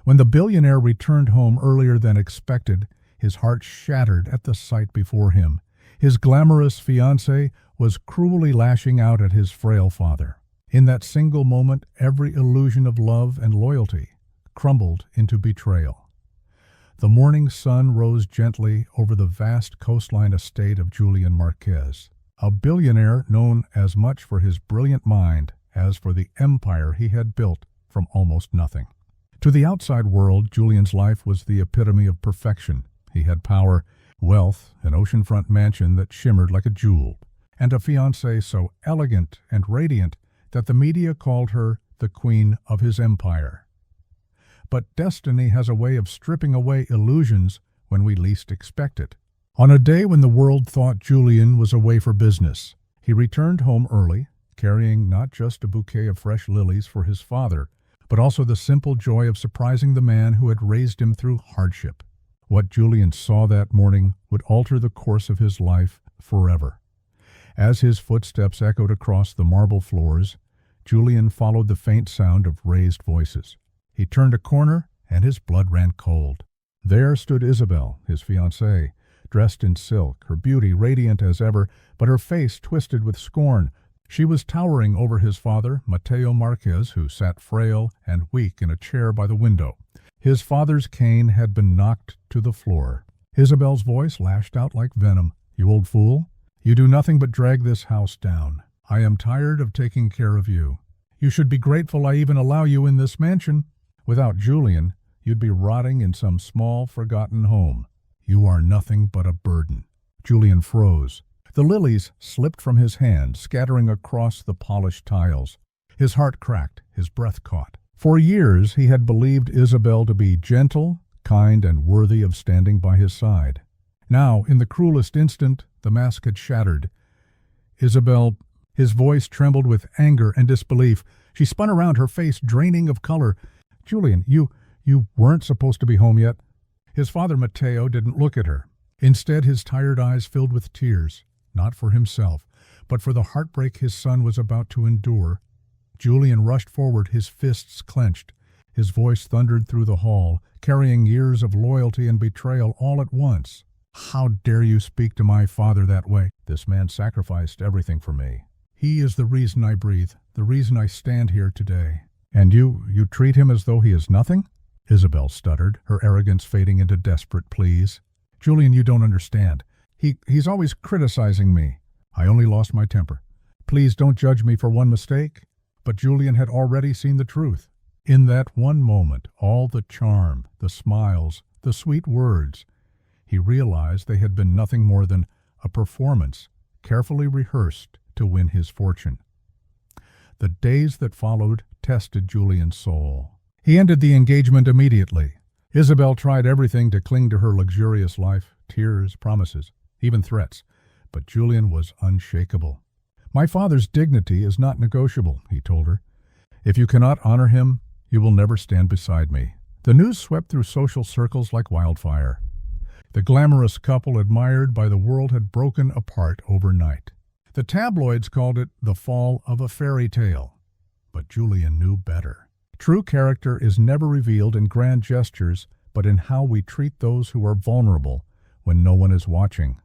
When the billionaire returned home earlier than expected, his heart shattered at the sight before him. His glamorous fiancée was cruelly lashing out at his frail father. In that single moment, every illusion of love and loyalty crumbled into betrayal. The morning sun rose gently over the vast coastline estate of Julian Marquez, a billionaire known as much for his brilliant mind as for the empire he had built from almost nothing. To the outside world, Julian's life was the epitome of perfection. He had power, wealth, an oceanfront mansion that shimmered like a jewel, and a fiancée so elegant and radiant that the media called her the queen of his empire. But destiny has a way of stripping away illusions when we least expect it. On a day when the world thought Julian was away for business, he returned home early, carrying not just a bouquet of fresh lilies for his father, but also the simple joy of surprising the man who had raised him through hardship. What Julian saw that morning would alter the course of his life forever. As his footsteps echoed across the marble floors, Julian followed the faint sound of raised voices. He turned a corner, and his blood ran cold. There stood Isabelle, his fiancée, dressed in silk, her beauty radiant as ever, but her face twisted with scorn. She was towering over his father, Mateo Marquez, who sat frail and weak in a chair by the window. His father's cane had been knocked to the floor. Isabelle's voice lashed out like venom. "You old fool! You do nothing but drag this house down. I am tired of taking care of you. You should be grateful I even allow you in this mansion. Without Julian, you'd be rotting in some small, forgotten home. You are nothing but a burden." Julian froze. The lilies slipped from his hand, scattering across the polished tiles. His heart cracked, his breath caught. For years he had believed Isabelle to be gentle, kind, and worthy of standing by his side. Now, in the cruelest instant, the mask had shattered. "Isabelle," his voice trembled with anger and disbelief. She spun around, her face draining of color. "Julian, you weren't supposed to be home yet." His father, Mateo, didn't look at her. Instead, his tired eyes filled with tears, not for himself, but for the heartbreak his son was about to endure. Julian rushed forward, his fists clenched. His voice thundered through the hall, carrying years of loyalty and betrayal all at once. "How dare you speak to my father that way? This man sacrificed everything for me. He is the reason I breathe, the reason I stand here today. And you treat him as though he is nothing?" Isabelle stuttered, her arrogance fading into desperate pleas. "Julian, you don't understand. He's always criticizing me. I only lost my temper. Please don't judge me for one mistake." But Julian had already seen the truth. In that one moment, all the charm, the smiles, the sweet words, he realized they had been nothing more than a performance, carefully rehearsed to win his fortune. The days that followed tested Julian's soul. He ended the engagement immediately. Isabelle tried everything to cling to her luxurious life, tears, promises, even threats, but Julian was unshakable. "My father's dignity is not negotiable," he told her. "If you cannot honor him, you will never stand beside me." The news swept through social circles like wildfire. The glamorous couple admired by the world had broken apart overnight. The tabloids called it the fall of a fairy tale. But Julian knew better. True character is never revealed in grand gestures, but in how we treat those who are vulnerable when no one is watching.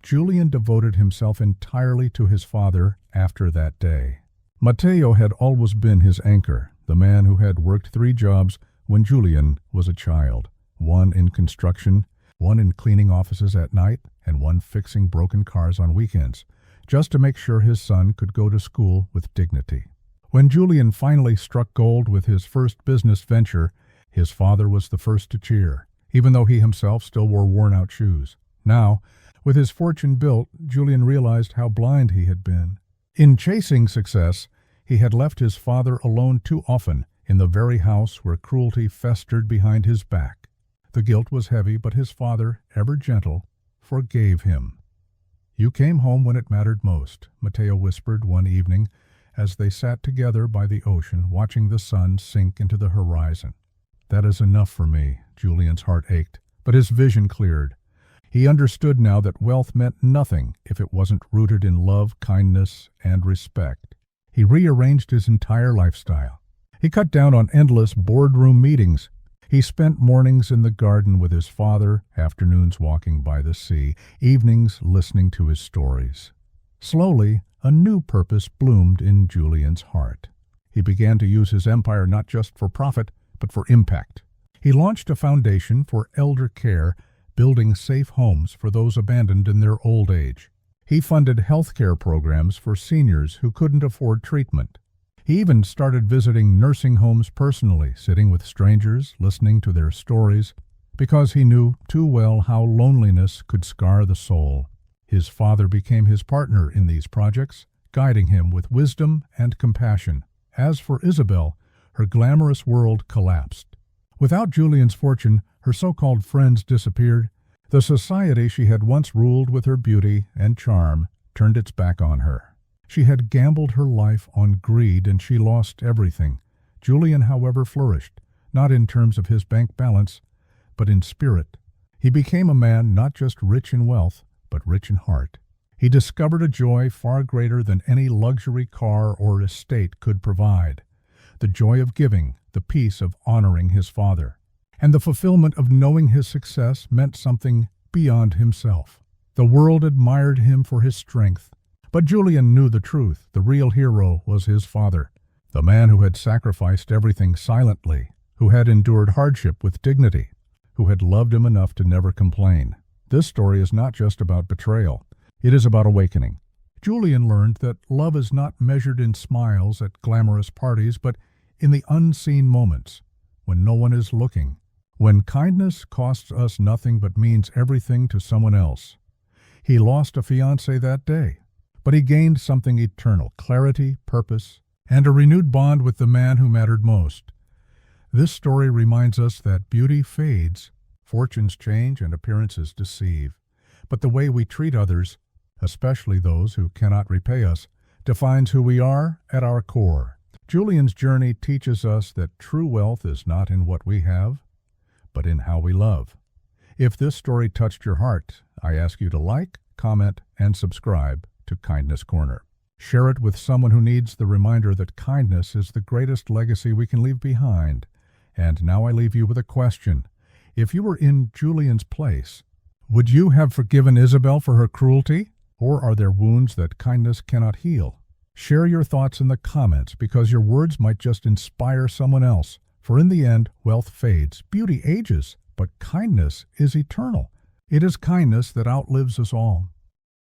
Julian devoted himself entirely to his father after that day. Mateo had always been his anchor, the man who had worked 3 jobs when Julian was a child, one in construction, one in cleaning offices at night, and one fixing broken cars on weekends, just to make sure his son could go to school with dignity. When Julian finally struck gold with his first business venture, his father was the first to cheer, even though he himself still wore worn-out shoes. Now, with his fortune built, Julian realized how blind he had been. In chasing success, he had left his father alone too often in the very house where cruelty festered behind his back. The guilt was heavy, but his father, ever gentle, forgave him. "You came home when it mattered most," Mateo whispered one evening as they sat together by the ocean, watching the sun sink into the horizon. "That is enough for me." Julian's heart ached, but his vision cleared. He understood now that wealth meant nothing if it wasn't rooted in love, kindness, and respect. He rearranged his entire lifestyle. He cut down on endless boardroom meetings. He spent mornings in the garden with his father, afternoons walking by the sea, evenings listening to his stories. Slowly, a new purpose bloomed in Julian's heart. He began to use his empire not just for profit, but for impact. He launched a foundation for elder care, building safe homes for those abandoned in their old age. He funded healthcare programs for seniors who couldn't afford treatment. He even started visiting nursing homes personally, sitting with strangers, listening to their stories, because he knew too well how loneliness could scar the soul. His father became his partner in these projects, guiding him with wisdom and compassion. As for Isabelle, her glamorous world collapsed. Without Julian's fortune, her so-called friends disappeared. The society she had once ruled with her beauty and charm turned its back on her. She had gambled her life on greed and she lost everything. Julian, however, flourished, not in terms of his bank balance, but in spirit. He became a man not just rich in wealth, but rich in heart. He discovered a joy far greater than any luxury car or estate could provide. The joy of giving, the peace of honoring his father, and the fulfillment of knowing his success meant something beyond himself. The world admired him for his strength, but Julian knew the truth. The real hero was his father, the man who had sacrificed everything silently, who had endured hardship with dignity, who had loved him enough to never complain. This story is not just about betrayal. It is about awakening. Julian learned that love is not measured in smiles at glamorous parties, but in the unseen moments, when no one is looking, when kindness costs us nothing but means everything to someone else. He lost a fiancée that day, but he gained something eternal: clarity, purpose, and a renewed bond with the man who mattered most. This story reminds us that beauty fades, fortunes change, and appearances deceive. But the way we treat others, especially those who cannot repay us, defines who we are at our core. Julian's journey teaches us that true wealth is not in what we have, but in how we love. If this story touched your heart, I ask you to like, comment, and subscribe to Kindness Corner. Share it with someone who needs the reminder that kindness is the greatest legacy we can leave behind. And now I leave you with a question. If you were in Julian's place, would you have forgiven Isabelle for her cruelty? Or are there wounds that kindness cannot heal? Share your thoughts in the comments, because your words might just inspire someone else. For in the end, wealth fades, beauty ages, but kindness is eternal. It is kindness that outlives us all.